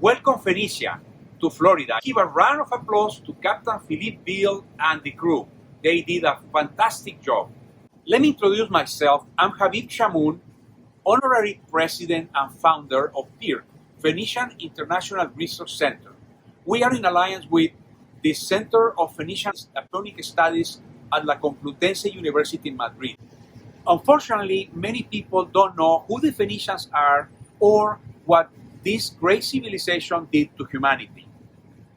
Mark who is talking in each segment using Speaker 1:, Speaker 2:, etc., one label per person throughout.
Speaker 1: Welcome Phoenicia to Florida. Give a round of applause to Captain Philippe Beale and the crew. They did a fantastic job. Let me introduce myself. I'm Habib Shamoun, Honorary President and Founder of PIRC, Phoenician International Research Center. We are in alliance with the Center of Phoenician Punic Studies at La Complutense University in Madrid. Unfortunately, many people don't know who the Phoenicians are or what this great civilization did to humanity.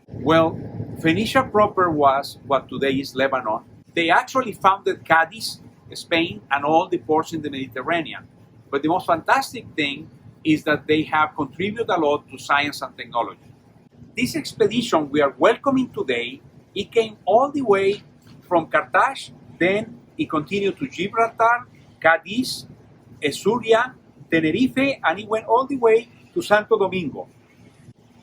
Speaker 1: Well, Phoenicia proper was what today is Lebanon. They actually founded Cadiz, Spain, and all the ports in the Mediterranean. But the most fantastic thing is that they have contributed a lot to science and technology. This expedition we are welcoming today, it came all the way from Carthage, then it continued to Gibraltar, Cadiz, Esuria, Tenerife, and it went all the way to Santo Domingo.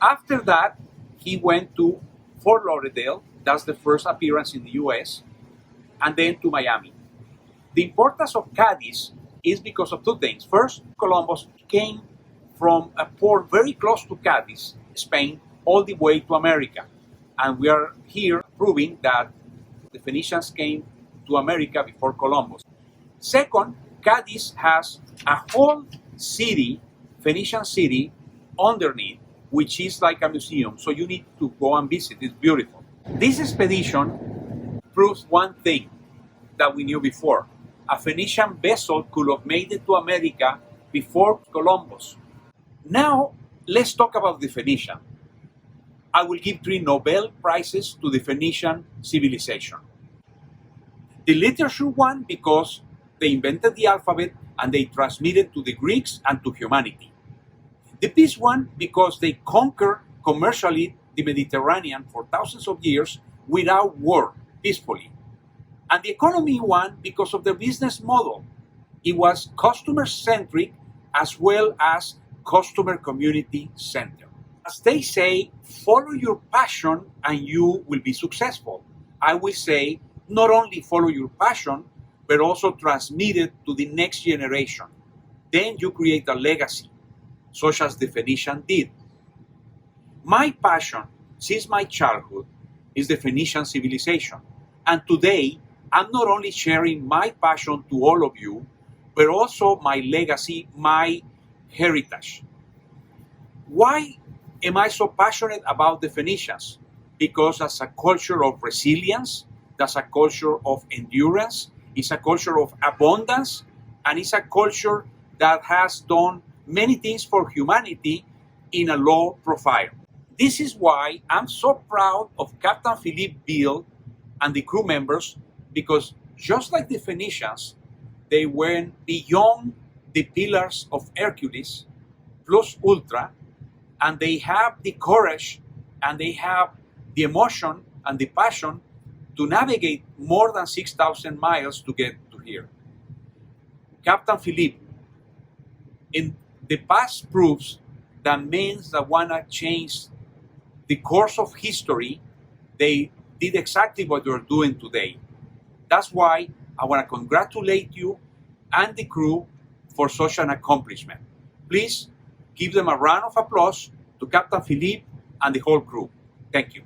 Speaker 1: After that, he went to Fort Lauderdale, that's the first appearance in the US, and then to Miami. The importance of Cadiz is because of two things. First, Columbus came from a port very close to Cadiz, Spain, all the way to America. And we are here proving that the Phoenicians came to America before Columbus. Second, Cadiz has a whole city, Phoenician city, underneath, which is like a museum. So you need to go and visit. It's beautiful. This expedition proves one thing that we knew before. A Phoenician vessel could have made it to America before Columbus. Now, let's talk about the Phoenician. I will give 3 Nobel Prizes to the Phoenician civilization. The literature one, because they invented the alphabet and they transmitted to the Greeks and to humanity. The peace one, because they conquered commercially the Mediterranean for thousands of years without war, peacefully. And the economy one, because of their business model. It was customer-centric as well as customer community-centered. As they say, follow your passion and you will be successful. I will say, not only follow your passion, but also transmit it to the next generation. Then you create a legacy, such as the Phoenician did. My passion, since my childhood, is the Phoenician civilization. And today, I'm not only sharing my passion to all of you, but also my legacy, my heritage. Why am I so passionate about the Phoenicians? Because that's a culture of resilience, that's a culture of endurance, it's a culture of abundance, and it's a culture that has done many things for humanity in a low profile. This is why I'm so proud of Captain Philippe Beale and the crew members, because just like the Phoenicians, they went beyond the pillars of Hercules plus ultra, and they have the courage and they have the emotion and the passion to navigate more than 6,000 miles to get to here. Captain Philippe, in the past proves that men that want to change the course of history, they did exactly what you're doing today. That's why I want to congratulate you and the crew for such an accomplishment. Please give them a round of applause to Captain Philippe and the whole crew. Thank you.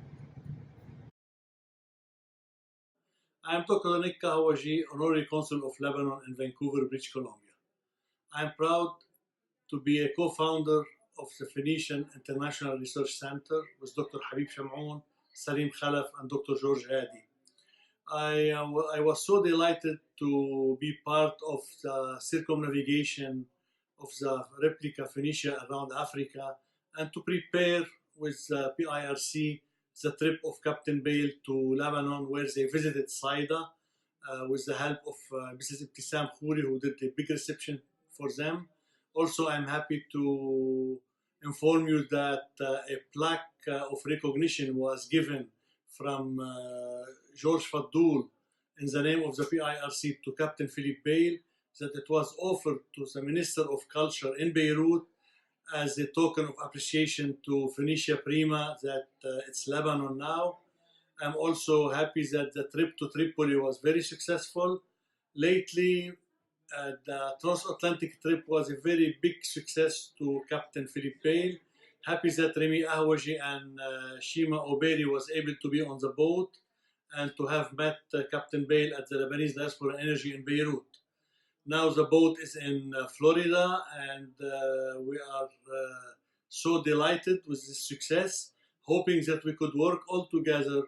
Speaker 2: I am Dr. Nick Kahawaji, Honorary Consul of Lebanon in Vancouver, British Columbia. I am proud to be a co-founder of the Phoenician International Research Center with Dr. Habib Shamoun, Salim Khalaf, and Dr. George Hadi. I was so delighted to be part of the circumnavigation of the replica Phoenicia around Africa and to prepare with the PIRC the trip of Captain Bale to Lebanon, where they visited Saida with the help of Mrs. Ibtisam Khouri, who did a big reception for them. Also, I'm happy to inform you that a plaque of recognition was given from George Faddoul in the name of the PIRC to Captain Philippe Bale, that it was offered to the Minister of Culture in Beirut as a token of appreciation to Phoenicia Prima, that it's Lebanon now. I'm also happy that the trip to Tripoli was very successful. Lately, the transatlantic trip was a very big success to Captain Philippe Bale. happy that Remy Ahwaji and Shima Oberi was able to be on the boat and to have met Captain Bale at the Lebanese Diaspora Energy in Beirut. Now the boat is in Florida, and we are so delighted with this success, hoping that we could work all together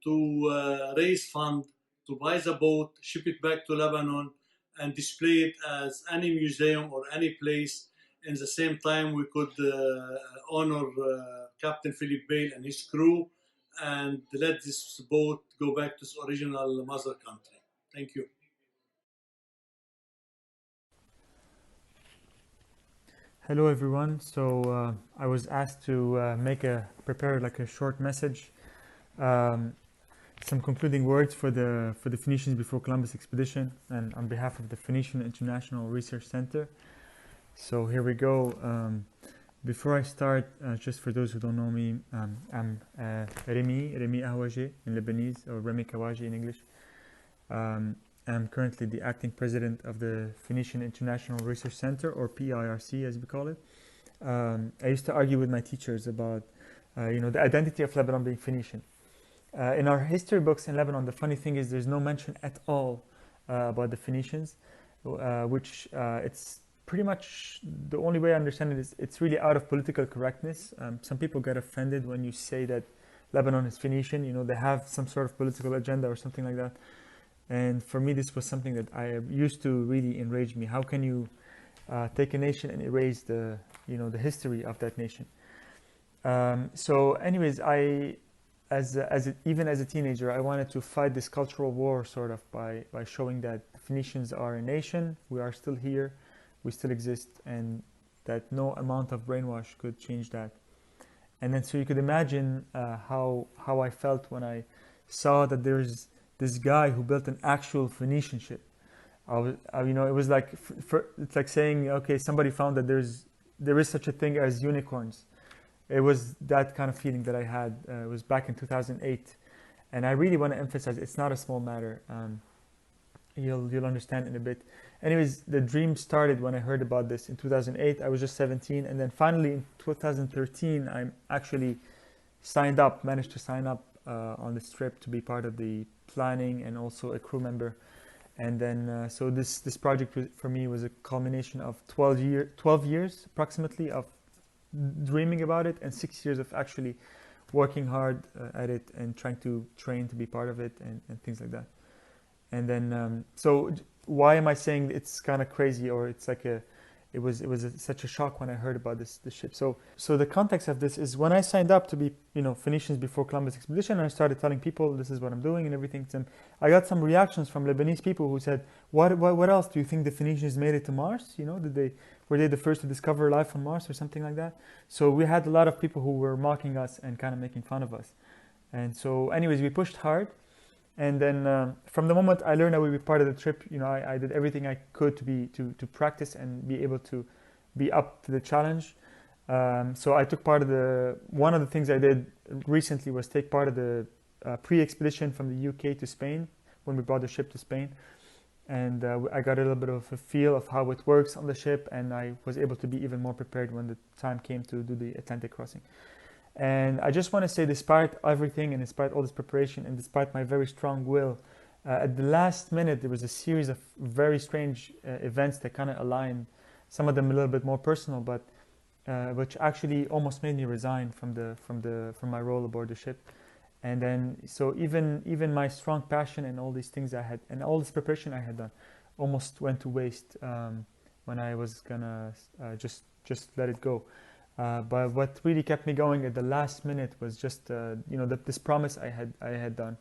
Speaker 2: to raise funds to buy the boat, ship it back to Lebanon, and display it as any museum or any place. In the same time, we could honor Captain Philippe Bale and his crew and let this boat go back to its original mother country. Thank you.
Speaker 3: Hello everyone. So I was asked to prepare like a short message, some concluding words for the Phoenicians before Columbus expedition, and on behalf of the Phoenician International Research Center. So here we go. Before I start, just for those who don't know me, I'm Remy Ahwaji in Lebanese, or Remy Kawaji in English. I'm currently the acting president of the Phoenician International Research Center, or PIRC as we call it. I used to argue with my teachers about the identity of Lebanon being Phoenician. In our history books in Lebanon, the funny thing is there's no mention at all about the Phoenicians, which it's pretty much the only way I understand it is it's really out of political correctness. Some people get offended when you say that Lebanon is Phoenician. They have some sort of political agenda or something like that. And for me, this was something that I used to really enrage me. How can you take a nation and erase the history of that nation? So, anyways, even as a teenager, I wanted to fight this cultural war sort of by showing that Phoenicians are a nation. We are still here, we still exist, and that no amount of brainwash could change that. And then, so you could imagine how I felt when I saw that there's this guy who built an actual Phoenician ship. It was like it's like saying, okay, somebody found that there is such a thing as unicorns. It was that kind of feeling that I had. It was back in 2008, and I really want to emphasize it's not a small matter. You'll understand in a bit. Anyways, the dream started when I heard about this in 2008. I was just 17, and then finally in 2013, I actually managed to sign up on this trip to be part of the planning and also a crew member. And then so this project for me was a culmination of 12 years approximately of dreaming about it, and 6 years of actually working hard at it and trying to train to be part of it and things like that. And then so why am I saying it's kind of crazy, or it's like it was such a shock when I heard about this ship. So the context of this is when I signed up to be Phoenicians before Columbus expedition, and I started telling people this is what I'm doing and everything. And I got some reactions from Lebanese people who said, "What else do you think the Phoenicians made it to Mars? Were they the first to discover life on Mars or something like that?" So we had a lot of people who were mocking us and kind of making fun of us. And so, anyways, we pushed hard. And then from the moment I learned I would be part of the trip, I did everything I could to practice and be able to be up to the challenge. So I took part of one of the things I did recently was take part of the pre-expedition from the UK to Spain when we brought the ship to Spain. And I got a little bit of a feel of how it works on the ship, and I was able to be even more prepared when the time came to do the Atlantic crossing. And I just want to say, despite everything and despite all this preparation and despite my very strong will, at the last minute there was a series of very strange events that kind of aligned, some of them a little bit more personal, but which actually almost made me resign from my role aboard the ship. And then so even my strong passion and all these things I had and all this preparation I had done almost went to waste when I was gonna just let it go. But what really kept me going at the last minute was just this promise I had done,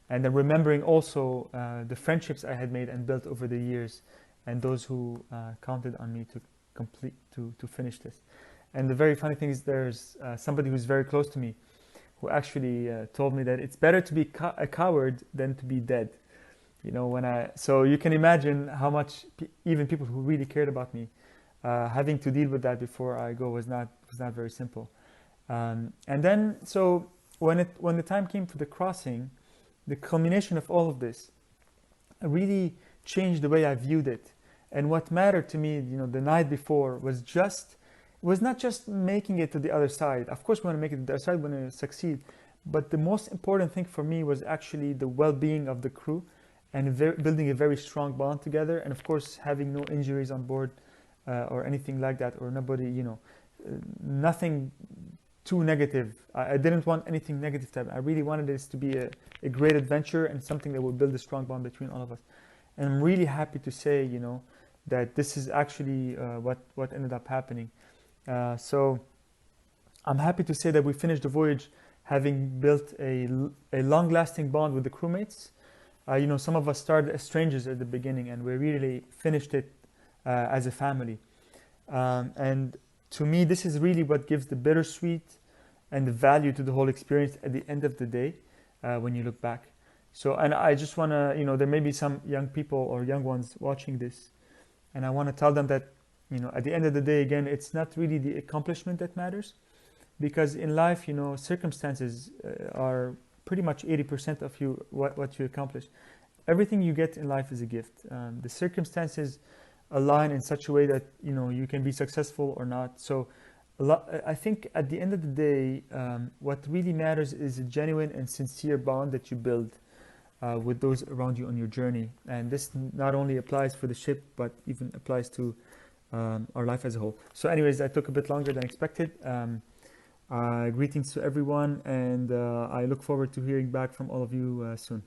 Speaker 3: and then remembering also the friendships I had made and built over the years, and those who counted on me to finish this. And the very funny thing is, there's somebody who's very close to me who actually told me that it's better to be a coward than to be dead. So you can imagine how much even people who really cared about me. Having to deal with that before I go was not very simple. And then, so when the time came for the crossing, the culmination of all of this really changed the way I viewed it. And what mattered to me, the night before was just was not just making it to the other side. Of course, we want to make it to the other side, we want to succeed. But the most important thing for me was actually the well-being of the crew and building a very strong bond together. And of course, having no injuries on board or anything like that, or nobody, nothing too negative. I didn't want anything negative to happen. I really wanted this to be a great adventure and something that would build a strong bond between all of us. And I'm really happy to say, that this is actually what ended up happening. So I'm happy to say that we finished the voyage having built a long-lasting bond with the crewmates. Some of us started as strangers at the beginning, and we really finished it as a family. And to me, this is really what gives the bittersweet and the value to the whole experience at the end of the day when you look back. So, and I just want to, there may be some young people or young ones watching this, and I want to tell them that, at the end of the day, again, it's not really the accomplishment that matters, because in life, circumstances are pretty much 80% of what you accomplish. Everything you get in life is a gift. The circumstances align in such a way that you can be successful or not. So I think at the end of the day, what really matters is a genuine and sincere bond that you build with those around you on your journey. And this not only applies for the ship, but even applies to our life as a whole. So anyways, I took a bit longer than expected. Greetings to everyone, and I look forward to hearing back from all of you soon.